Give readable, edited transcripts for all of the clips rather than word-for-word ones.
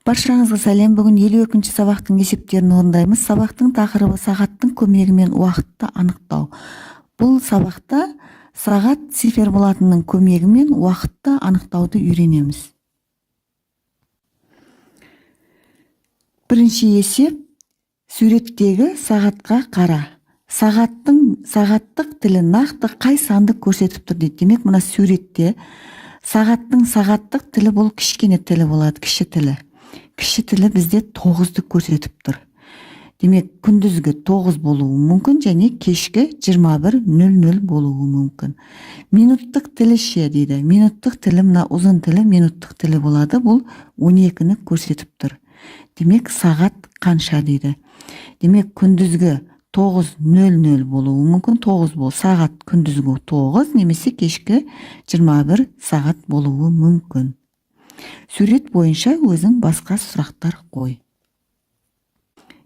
Баршаңызға сәлем. Бүгін 52-ші сабақтың есептерін орындаймыз. Сабақтың тақырыбы сағаттың көмегімен уақытты анықтау. Бұл сабақта сағат циферблатының көмегімен уақытты анықтауды үйренеміз. Бірінші есеп, суреттегі сағатқа қара. Сағаттық тілі нақты қай санды көрсетіп тұр дейді. Демек, мына суретте сағаттың сағаттық тілі бұл кішкене тілі болады, кіші тілі. Кіші тілі бізде 9-ды көрсетіп тұр. Демек, күндізгі 9 болуы мүмкін, және кешкі 21:00 болуы мүмкін. Минуттық тілі ше дейді. Минуттық тілі, мына ұзын тілі минуттық тілі болады. Бұл 12-ні көрсетіп тұр. Демек, сағат қанша дейді. Демек, күндізгі 9:00 болуы мүмкін. 9 бол, сағат күндізгі 9, немесе кешкі 21 сағат болуы мүмкін. Сурет бойынша өзің басқа сұрақтар қой.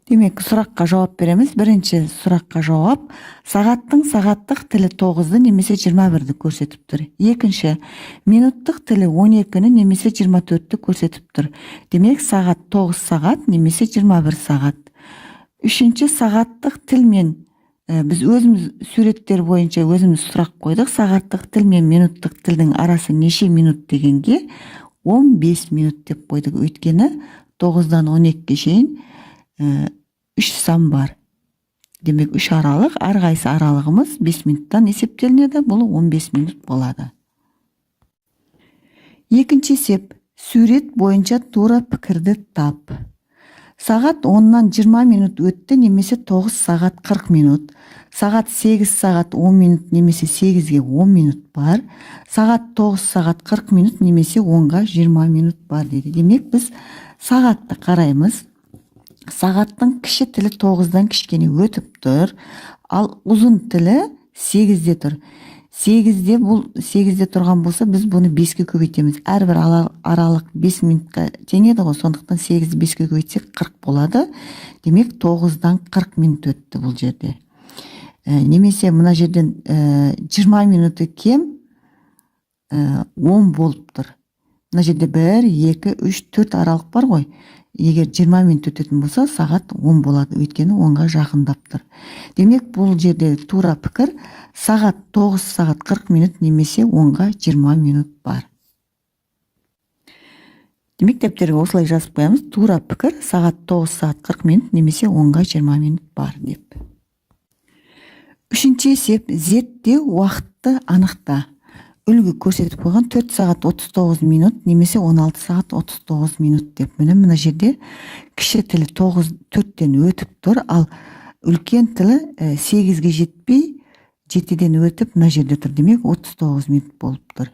Демек, сұраққа жауап береміз. Бірінші сұраққа жауап: сағаттың сағаттық тілі 9-ды немесе 21-ді көрсетіп тұр. Екінші, минуттық тілі 12-ні немесе 24-ті көрсетіп тұр. Демек, сағат 9 сағат немесе 21 сағат. Үшінші, сағаттық тілмен біз өзіміз суреттер бойынша өзіміз сұрақ қойдық. Сағаттық тіл мен минуттық тілдің арасы неше минут дегенге 15 минут деп қойдық. Өйткені 9-дан 12-ге шейін 3 сан бар. Демек, 3 аралық, әрқайсы аралығымыз 5 минуттан есептелінеді. Бұл 15 минут болады. Екінші есеп, сурет бойынша тура пікірді тап. Сағат 10-нан 20 минут өтті, немесе 9 сағат 40 минут. Сағат 8 сағат 10 минут, немесе 8-ге 10 минут бар. Сағат 9 сағат 40 минут, немесе 10-ға 20 минут бар дейді. Демек, біз сағатты қараймыз. Сағаттың кіші тілі 9-дан кішкене өтіп тұр, ал ұзын тілі 8-де тұр. 8-де тұрған болса, біз бұны 5-ге көбейтеміз. Әрбір аралық 5 минутқа теңеді ғой, сондықтан 8-ді 5-ге көбейтсек 40 болады. Демек, 9-дан 40 минут өтті бұл жерде. Немесе мына жерден 20 минуты кем 10 болып тұр. Мына жерде 1, 2, 3, 4 аралық бар ғой. Егер 20 минут өтетін болса, сағат 10 болады, өйткені 10-ға жақындап тұр. Демек, бұл жерде тура пікір сағат 9 сағат 40 минут, немесе 10-ға 20 минут бар. Демек, тептерге осылай жазып қоямыз. Тура пікір сағат 9 сағат 40 минут, немесе 10-ға 20 минут бар деп. Үшінші есеп, зерттеу уақытты анықта. Үлгі көрсетіп қойған 4 сағат 39 минут, немесе 16 сағат 39 минут деп. Мына жерде кіші тілі 4-тен өтіп тұр, ал үлкен тілі 8-ге жетпей 7-ден өтіп мына жерде тұр. Демек, 39 минут болып тұр.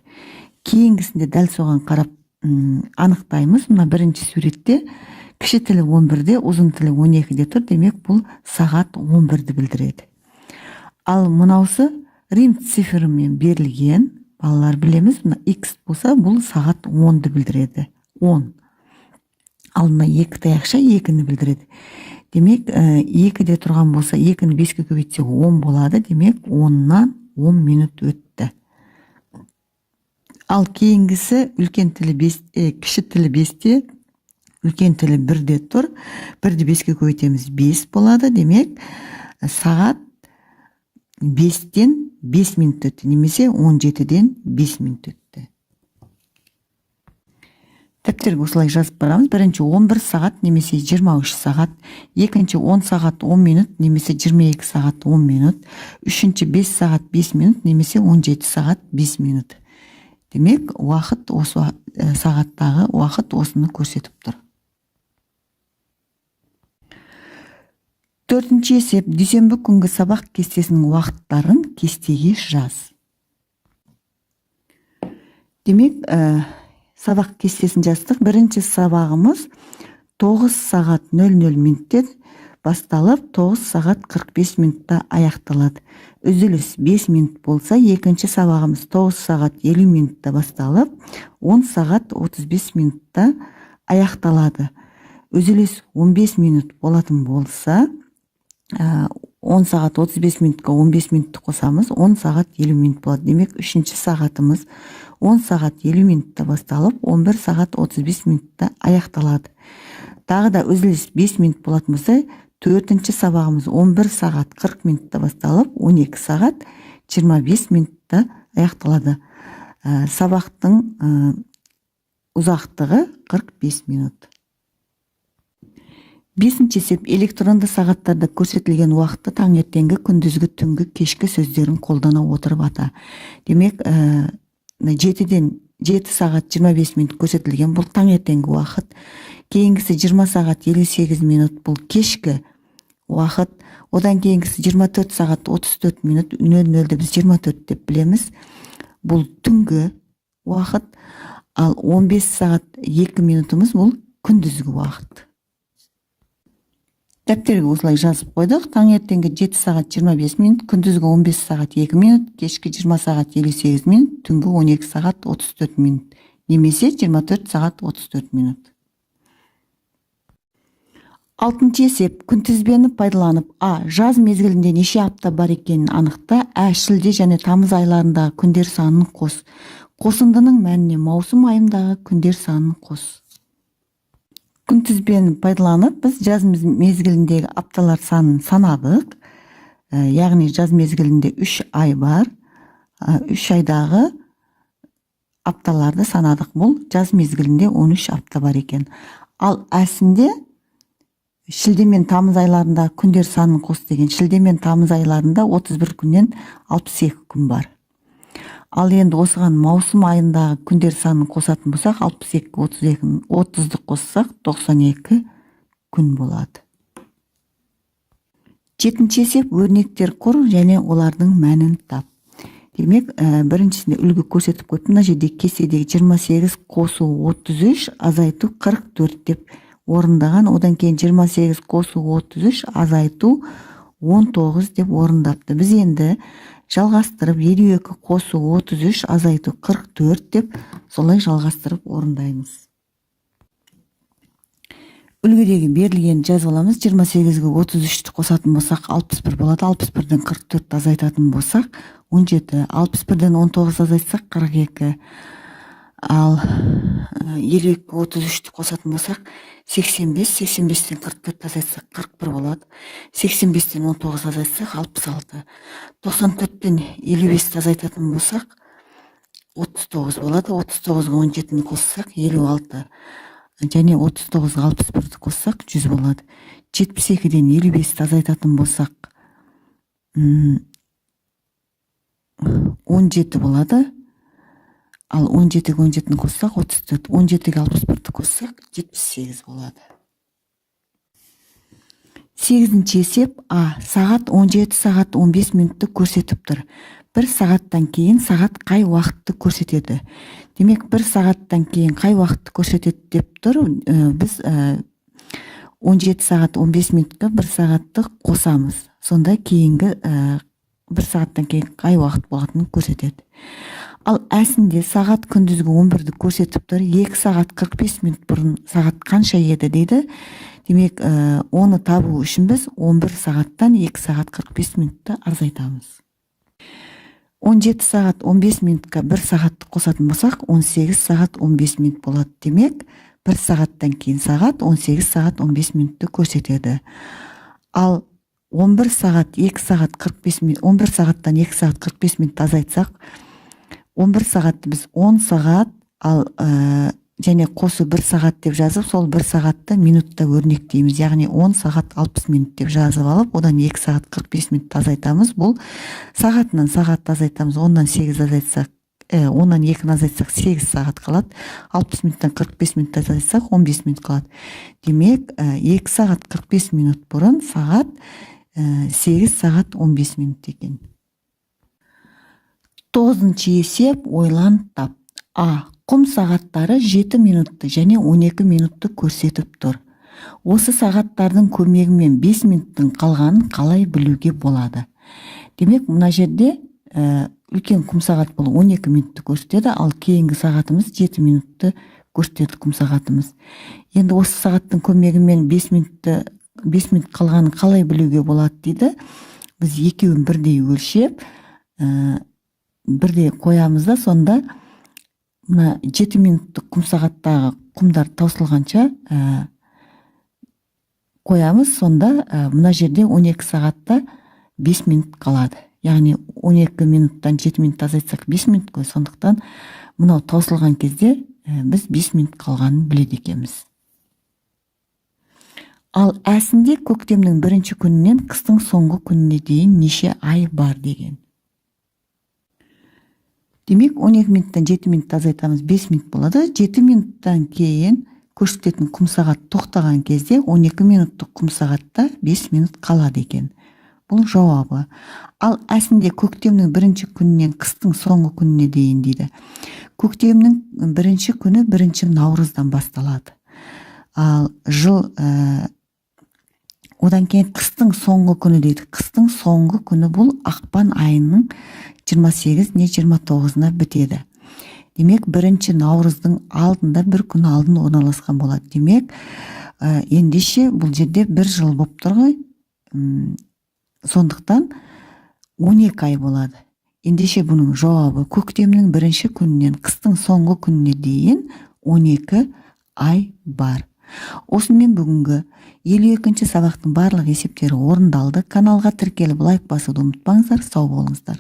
Кейінгісінде дәл соған қарап анықтаймыз. Мына бірінші суретте кіші тілі 11-де, ұзын тілі 12-де тұр. Демек, бұл сағат 11-ді білдіреді. Ал мынаусы рим цифрымен берілген. Балалар білеміз, мына X болса, бұл сағат 10-ды білдіреді. 10. Ал мына 2 таяқша 2-ні білдіреді. Демек, 2-де тұрған болса, 2-ні 5-ге көбейтсе 10 болады. Демек, 10-нан 10 минут өтті. Ал кейінгісі үлкен тілі 5, кіші тілі 5-те, үлкен тілі 1-де тұр. 1-ді 5-ге көбейтеміз 5 болады. Демек, сағат 5-тен 5 минут өтті, немесе 17-ден 5 минут өтті. Тептерге осылай жазып барамыз. Бірінші 11 сағат, немесе 23 сағат. Екінші 10 сағат 10 минут, немесе 22 сағат 10 минут. Үшінші 5 сағат 5 минут, немесе 17 сағат 5 минут. Демек, уақыт осы сағаттағы уақыт осыны көрсетіп тұр. Төртінші есеп, дүйсенбі күнгі сабақ кестесінің уақыттарын кестеге жаз. Демек, сабақ кестесін жаздық. Бірінші сабағымыз 9 сағат 00 минуттен басталып, 9 сағат 45 минутта аяқталады. Үзіліс 5 минут болса, екінші сабағымыз 9 сағат 50 минутта басталып, 10 сағат 35 минутта аяқталады. Үзіліс 15 минут болатын болса, 10 сағат 35 минутқа 15 минутты қосамыз, 10 сағат 50 минут болады. Демек, үшінші сағатымыз 10 сағат 50 минутта басталып 11 сағат 35 минутта аяқталады. Тағы да үзіліс 5 минут болатын болса, төртінші сабағымыз 11 сағат 40 минутта басталып 12 сағат 25 минутта аяқталады. Сабақтың ұзақтығы 45 минут. Бесінші есеп электронды сағаттарда көрсетілген уақытты таңертеңгі, күндізгі, түнгі, кешкі сөздерін қолдана отырып ата. Демек, 7 сағат 25 минут көрсетілген бұл таңертеңгі уақыт. Кейінгісі 20 сағат 58 минут бұл кешкі уақыт. Одан кейінгісі 24 сағат 34 минут, 00-ді біз 24 деп білеміз. Бұл түнгі уақыт. Ал 15 сағат 2 минутымыз бұл күндізгі уақыт. Дәптерге осылай жазып қойдық. Таңертеңгі 7 сағат 25 минут, күндізгі 15 сағат 2 минут, кешкі 20 сағат 58 минут, түнгі 12 сағат 34 минут. Немесе 24 сағат 34 минут. Алтыншы есеп күнтізбені пайдаланып жаз мезгілінде неше апта бар екенін анықта. Шілде және тамыз айларындағы күндер санын қос. Қосындының мәніне маусым айындағы күндер санын қос. Күнтізбені пайдаланып, біз жаз мезгіліндегі апталар санын санадық. Яғни жаз мезгілінде 3 ай бар. 3 айдағы апталарды санадық. Бұл жаз мезгілінде 13 апта бар екен. Ал әсінде шілде мен тамыз айларында күндер санын қос деген. Шілде мен тамыз айларында 31 күннен 62 күн бар. Ал енді осыған маусым айындағы күндер санын қосатын болсақ, 62, 30-ды қоссақ 92 күн болады. Жетінші есеп өрнектер құр және олардың мәнін тап. Демек, біріншісінде үлгі көрсетіп қойып, мына жерде кестедегі 28 қосу 33 азайту 44 деп орындаған. Одан кейін 28 қосу 33 азайту 19 деп орындапты. Біз енді жалғастырып 52 қосу 33 азайту 44 деп солай жалғастырып орындаймыз. Үлгідегі берілген жазып аламыз. 28-ге 33-ті қосатын болсақ 61 болады. 61-ден 44 азайтатын болсақ 17. 61-ден 19 азайтсақ 42. Ал 52-ге 33-ті қосатын болсақ 85. 85-ден 44 азайтсақ 41 болады. 85-ден 19 азайтсақ 66. 94-ден 55-ті азайтатын болсақ 39 болады. 39-ға 17-ні қоссақ 56. Және 39-ға 61-ті қоссақ 100 болады. 72-ден 55-ті азайтатын болсақ 17 болады. Ал 17-ге 17-ні қоссақ 34. 17-ге 61-ті қоссақ 78 болады. 8-ші есеп сағат 17 сағат 15 минутты көрсетіп тұр. 1 сағаттан кейін сағат қай уақытты көрсетеді? Демек, 1 сағаттан кейін қай уақытты көрсетеді деп тұр. Біз 17 сағат 15 минутқа 1 сағатты қосамыз. Сонда кейінгі 1 сағаттан кейін қай уақыт болатынын көрсетеді. Ал әсінде сағат күндізгі 11-ді көрсетіп тұр. 2 сағат 45 минут бұрын сағат қанша еді дейді. Демек, оны табу үшін біз 11 сағаттан 2 сағат 45 минутты азайтамыз. 17 сағат 15 минутқа 1 сағатты қосатын болсақ, 18 сағат 15 минут болады. Демек, 1 сағаттан кейін сағат 18 сағат 15 минутты көрсетеді. Ал 11 сағат 2 сағат 45 минут, 11 сағаттан 2 сағат 45 минут азайтсақ, 11 сағатты біз 10 сағат, ал және қосу 1 сағат деп жазып, сол 1 сағатты минутта өрнектейміз. Яғни 10 сағат 60 минут деп жазып алып, одан 2 сағат 45 минут азайтамыз. Бұл сағатынан сағат азайтамыз. Ондан 8 азайтсақ, ондан 2 азайтсақ 8 сағат қалады. 60 минуттан 45 минут азайтсақ 15 минут қалады. Демек, 2 сағат 45 минут бұрын сағат 8 сағат 15 минут екен. 9-ші есеп ойлан тап. Құм сағаттары 7 минутты және 12 минутты көрсетіп тұр. Осы сағаттардың көмегімен 5 минуттың қалғанын қалай білуге болады? Демек, мына жерде үлкен құм сағат бұл 12 минутты көрсетеді, ал кейінгі сағатымыз 7 минутты көрсетеді құм сағатымыз. Енді осы сағаттың көмегімен 5 минут қалғанын қалай білуге болады дейді. Біз екеуін бірдей өлшеп, бірдей қоямыз да, сонда мына 7 минуттық құм сағаттағы құмдар таусылғанша қоямыз. Сонда мына жерде 12 сағатта 5 минут қалады. Яғни 12 минуттан 7 минут азайтсақ 5 минут қой. Сондықтан мынау таусылған кезде біз 5 минут қалғанын біледі екенбіз. Ал әсінде көктемнің бірінші күнінен қыстың соңғы күніне дейін неше ай бар деген. Демек 12 минуттан 7 минут азайтамыз, 5 минут болады. 7 минуттан кейін көрсететін құм сағат тоқтаған кезде 12 минуттық құм сағатта 5 минут қалады екен. Бұл жауабы. Ал әсінде көктемнің бірінші күнінен қыстың соңғы күніне дейін дейді. Көктемнің бірінші күні 1 наурыздан басталады. Ал одан кейін қыстың соңғы күні дейді. Қыстың соңғы күні бұл ақпан айының 28 не 29-на бітеді. Демек 1 наурыздың алдында бір күн алдын орналасқан болады. Демек ендеше бұл жерде 1 жыл болып тұр ғой. Сондықтан 12 ай болады. Ендеше бұның жауабы көктемнің бірінші күнінен қыстың соңғы күніне дейін 12 ай бар. Осымен бүгінгі 52-ші сабақтың барлық есептері орындалды. Каналға тіркеліп лайк басуды ұмытпаңыздар. Сау болыңыздар.